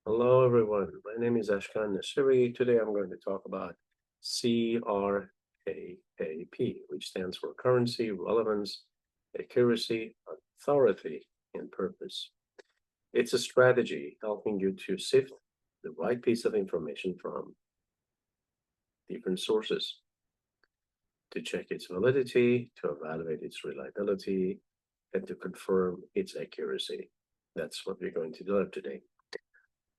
Hello, everyone. My name is Ashkan Nashiri. Today I'm going to talk about CRAAP, which stands for Currency, Relevance, Accuracy, Authority, and Purpose. It's a strategy helping you to sift the right piece of information from different sources, to check its validity, to evaluate its reliability, and to confirm its accuracy. That's what we're going to do today.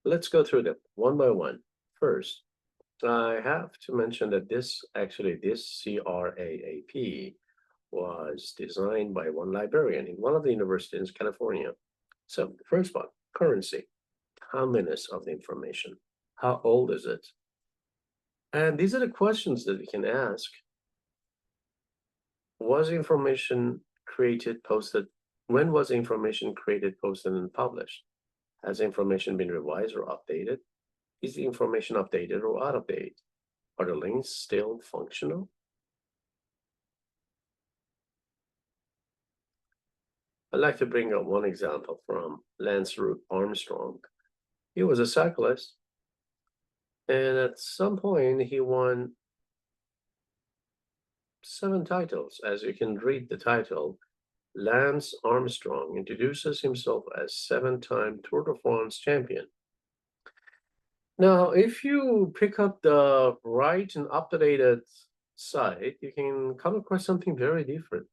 Let's go through them one by one. First, I have to mention that this CRAAP was designed by one librarian in one of the universities in California. So the first one, currency, timeliness of the information. How old is it? And these are the questions that we can ask. Was information created, posted? When was information created, posted, and published? Has information been revised or updated? Is the information updated or out of date? Are the links still functional? I'd like to bring up one example from Lance Armstrong. He was a cyclist, and at some point he won 7 titles. As you can read the title, Lance Armstrong introduces himself as 7-time Tour de France champion. Now, if you pick up the right and up-to-date site, you can come across something very different.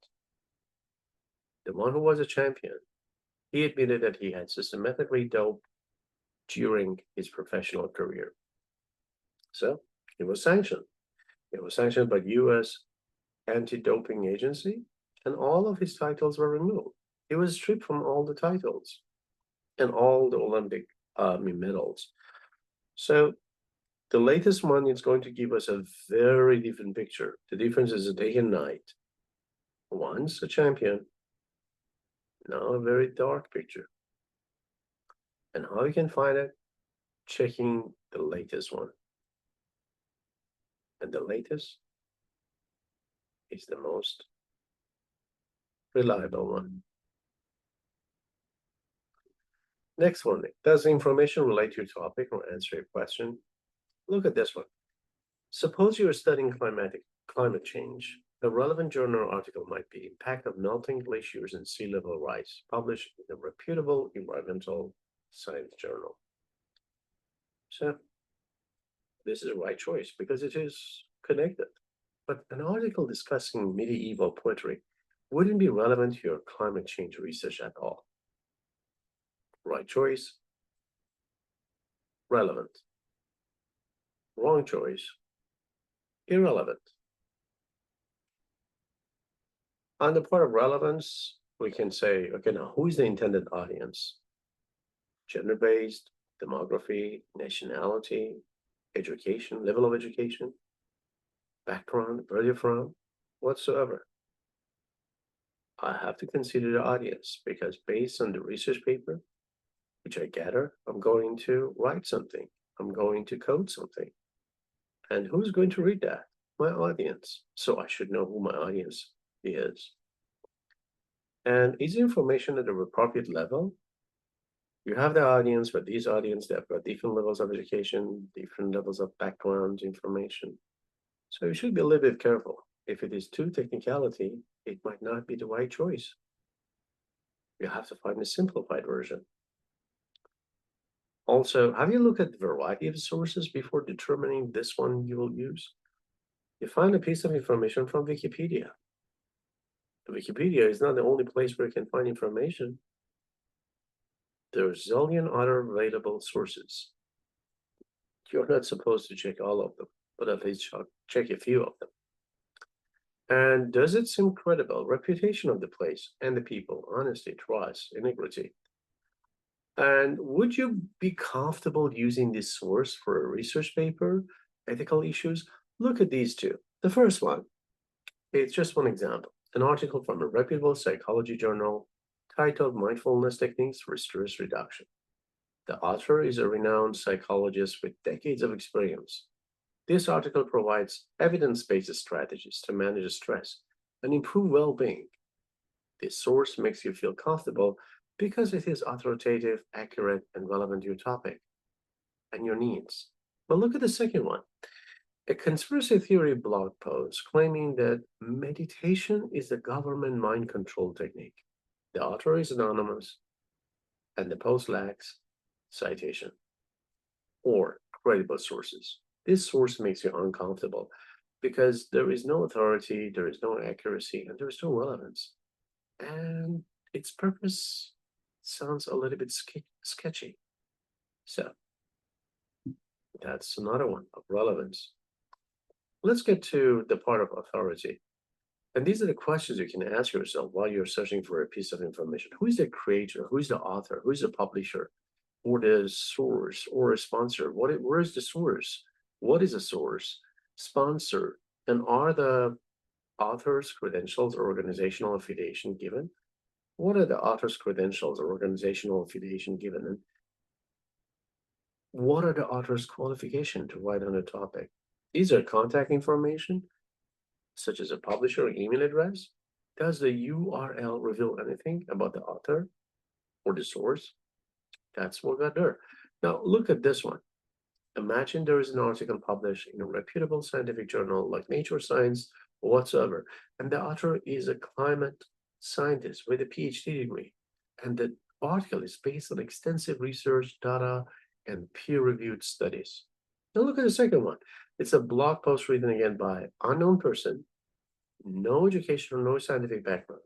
The one who was a champion, he admitted that he had systematically doped during his professional career. So he was sanctioned. It was sanctioned by US anti-doping agency, and all of his titles were removed. He was stripped from all the titles and all the Olympic medals. So the latest one is going to give us a very different picture. The difference is a day and night. Once a champion, now a very dark picture. And how you can find it? Checking the latest one. And the latest is the most reliable one. Next one, does information relate to your topic or answer your question? Look at this one. Suppose you are studying climate change. The relevant journal article might be Impact of Melting Glaciers and Sea Level Rise, published in a reputable environmental science journal. So this is the right choice because it is connected. But an article discussing medieval poetry wouldn't be relevant to your climate change research at all. Right choice, relevant. Wrong choice, irrelevant. On the part of relevance, we can say, okay, now who is the intended audience? Gender-based, demography, nationality, education, level of education, background, where you're from, whatsoever. I have to consider the audience because based on the research paper, which I gather, I'm going to write something. I'm going to code something. And who's going to read that? My audience. So I should know who my audience is. And is information at the appropriate level? You have the audience, but these audience, they've got different levels of education, different levels of background information. So you should be a little bit careful. If it is too technicality, it might not be the right choice. You have to find a simplified version. Also, have you looked at the variety of sources before determining this one you will use? You find a piece of information from Wikipedia. Wikipedia is not the only place where you can find information. There are a zillion other available sources. You're not supposed to check all of them, but at least check a few of them. And does it seem credible? Reputation of the place and the people, honesty, trust, integrity. And would you be comfortable using this source for a research paper? Ethical issues? Look at these two. The first one, it's just one example. An article from a reputable psychology journal titled Mindfulness Techniques for Stress Reduction. The author is a renowned psychologist with decades of experience. This article provides evidence-based strategies to manage stress and improve well-being. This source makes you feel comfortable because it is authoritative, accurate, and relevant to your topic. and your needs. But look at the second one. A conspiracy theory blog post claiming that meditation is a government mind control technique. The author is anonymous, and the post lacks citation or credible sources. This source makes you uncomfortable because there is no authority, there is no accuracy, and there is no relevance. And its purpose sounds a little bit sketchy. So that's another one of relevance. Let's get to the part of authority. And these are the questions you can ask yourself while you're searching for a piece of information. Who is the creator? Who is the author? Who is the publisher? Or the source or a sponsor? Where is the source? What is a source? Sponsor? And are the author's credentials or organizational affiliation given? What are the author's credentials or organizational affiliation given? And what are the author's qualifications to write on a topic? These are contact information, such as a publisher or email address. Does the URL reveal anything about the author or the source? That's what we got there. Now look at this one. Imagine there is an article published in a reputable scientific journal like Nature Science or whatsoever, and the author is a climate scientist with a PhD degree, and the article is based on extensive research, data, and peer-reviewed studies. Now look at the second one. It's a blog post written again by unknown person, no educational, no scientific background,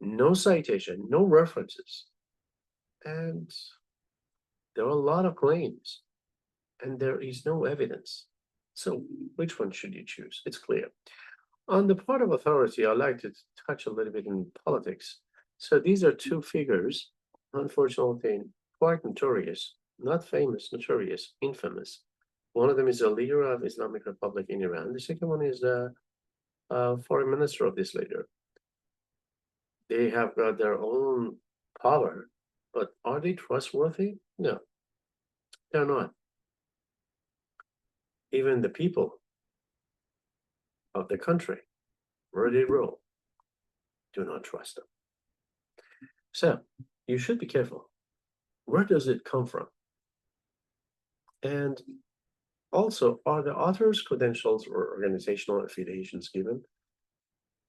no citation, no references, and there are a lot of claims, and there is no evidence. So which one should you choose? It's clear. On the part of authority, I'd like to touch a little bit in politics. So these are two figures, unfortunately, quite notorious, not famous, notorious, infamous. One of them is a leader of Islamic Republic in Iran. The second one is the foreign minister of this leader. They have got their own power, but are they trustworthy? No, they're not. Even the people of the country where they rule do not trust them. So you should be careful. Where does it come from? And also, are the author's credentials or organizational affiliations given?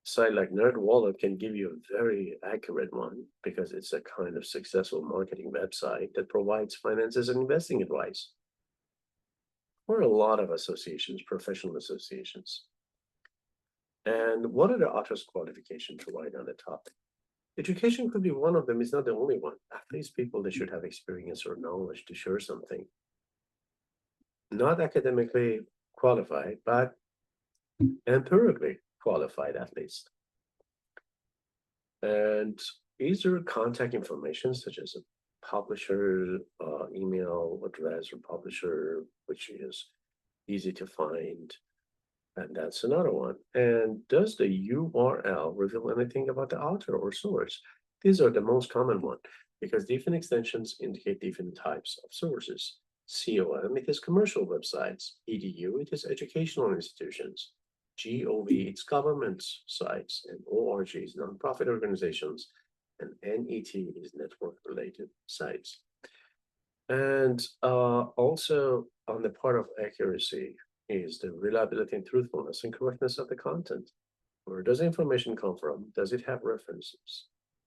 A site like NerdWallet can give you a very accurate one because it's a kind of successful marketing website that provides finances and investing advice. Or a lot of associations, professional associations. And what are the author's qualifications to write on the topic? Education could be one of them, it's not the only one. At least people that should have experience or knowledge to share something. Not academically qualified, but empirically qualified at least. And is there contact information such as a publisher email address or publisher, which is easy to find? And that's another one. And does the URL reveal anything about the author or source? These are the most common one because different extensions indicate different types of sources. COM, it is commercial websites. EDU, it is educational institutions. GOV, it's government sites. And ORG is nonprofit organizations. And NET is network-related sites. And also on the part of accuracy, is the reliability and truthfulness and correctness of the content. Where does the information come from? Does it have references?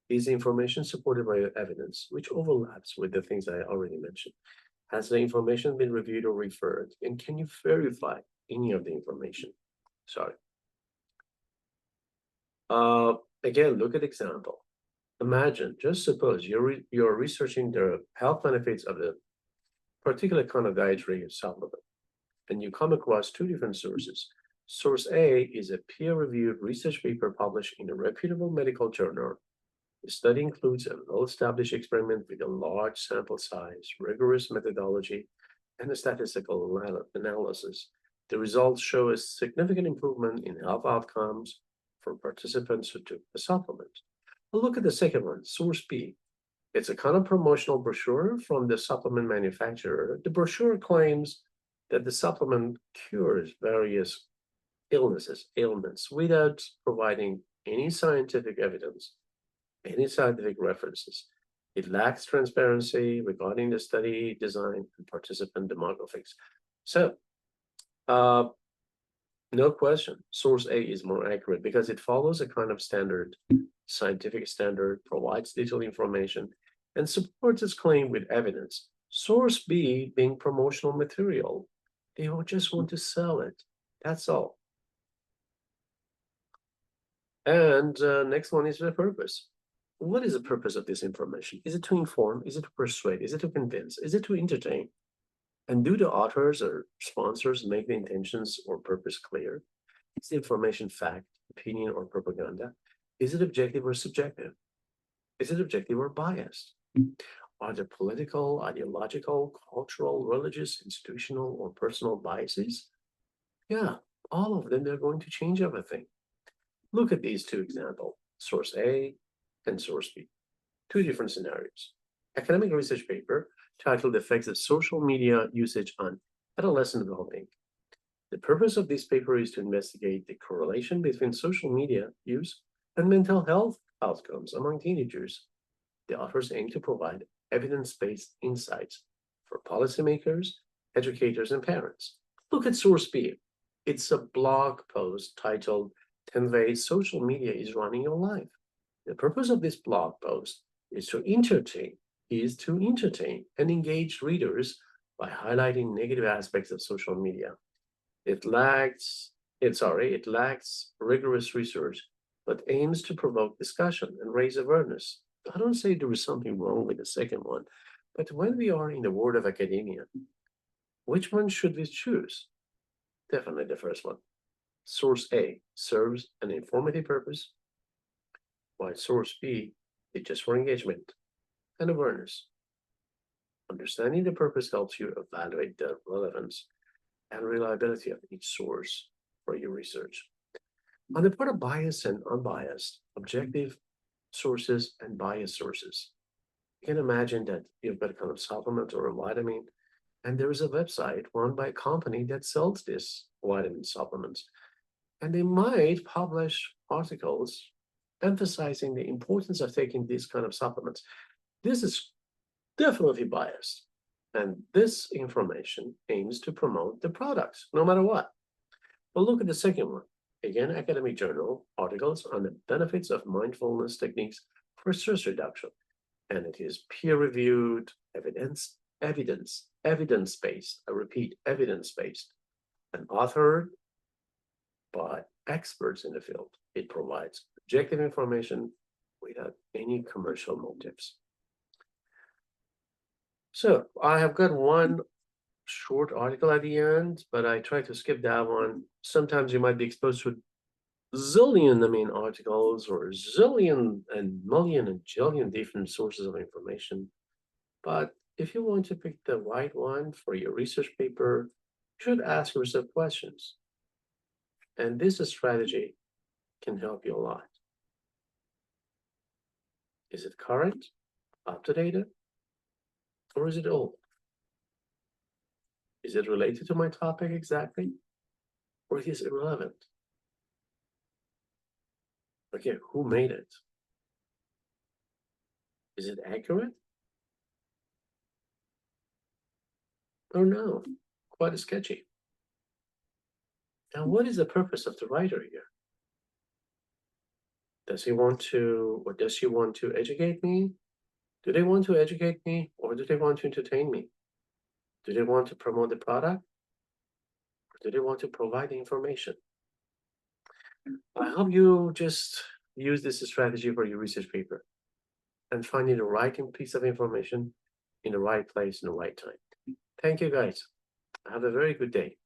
Is the information supported by evidence, which overlaps with the things I already mentioned? Has the information been reviewed or referred? And can you verify any of the information? Sorry. Again, look at example. Imagine, just suppose you're researching the health benefits of a particular kind of dietary supplement, and you come across two different sources. Source A is a peer-reviewed research paper published in a reputable medical journal. The study includes a well-established experiment with a large sample size, rigorous methodology, and a statistical analysis. The results show a significant improvement in health outcomes for participants who took the supplement. But look at the second one, source B. It's a kind of promotional brochure from the supplement manufacturer. The brochure claims that the supplement cures various ailments, without providing any scientific evidence, any scientific references. It lacks transparency regarding the study design and participant demographics. So, no question, source A is more accurate because it follows a kind of standard, scientific standard, provides detailed information, and supports its claim with evidence. Source B being promotional material, they will just want to sell it. That's all. And next one is the purpose. What is the purpose of this information? Is it to inform? Is it to persuade? Is it to convince? Is it to entertain? And do the authors or sponsors make the intentions or purpose clear? Is the information fact, opinion, or propaganda? Is it objective or subjective? Is it objective or biased? Are there political, ideological, cultural, religious, institutional, or personal biases? Yeah, all of them, they're going to change everything. Look at these two examples, source A and source B. Two different scenarios. Academic research paper titled Effects of Social Media Usage on Adolescent Well-Being. The purpose of this paper is to investigate the correlation between social media use and mental health outcomes among teenagers. The authors aim to provide evidence-based insights for policymakers, educators, and parents. Look at source B. It's a blog post titled 10 Ways Social Media is Running Your Life. The purpose of this blog post is to entertain and engage readers by highlighting negative aspects of social media. It lacks rigorous research, but aims to provoke discussion and raise awareness. I don't say there is something wrong with the second one, but when we are in the world of academia, which one should we choose? Definitely the first one. Source A serves an informative purpose, while source B is just for engagement and awareness. Understanding the purpose helps you evaluate the relevance and reliability of each source for your research. On the part of biased and unbiased, objective sources and biased sources, you can imagine that you've got a kind of supplement or a vitamin, and there is a website run by a company that sells this vitamin supplements. And they might publish articles emphasizing the importance of taking these kind of supplements. This is definitely biased. And this information aims to promote the products, no matter what. But look at the second one. Again, academic journal articles on the benefits of mindfulness techniques for stress reduction. And it is peer-reviewed, evidence-based. I repeat, evidence-based. And authored by experts in the field. It provides objective information without any commercial motives. So I have got one short article at the end, but I try to skip that one. Sometimes you might be exposed to zillion, articles or zillion and million and jillion different sources of information. But if you want to pick the right one for your research paper, you should ask yourself questions. And this strategy can help you a lot. Is it current, up to date, or is it old? Is it related to my topic exactly, or is it irrelevant? Okay, who made it? Is it accurate? Or no, quite sketchy. And what is the purpose of the writer here? Does he want to, or does she want to educate me? Do they want to educate me, or do they want to entertain me? Do they want to promote the product, or do they want to provide the information? I hope you just use this strategy for your research paper and finding the right piece of information in the right place in the right time. Thank you, guys. Have a very good day.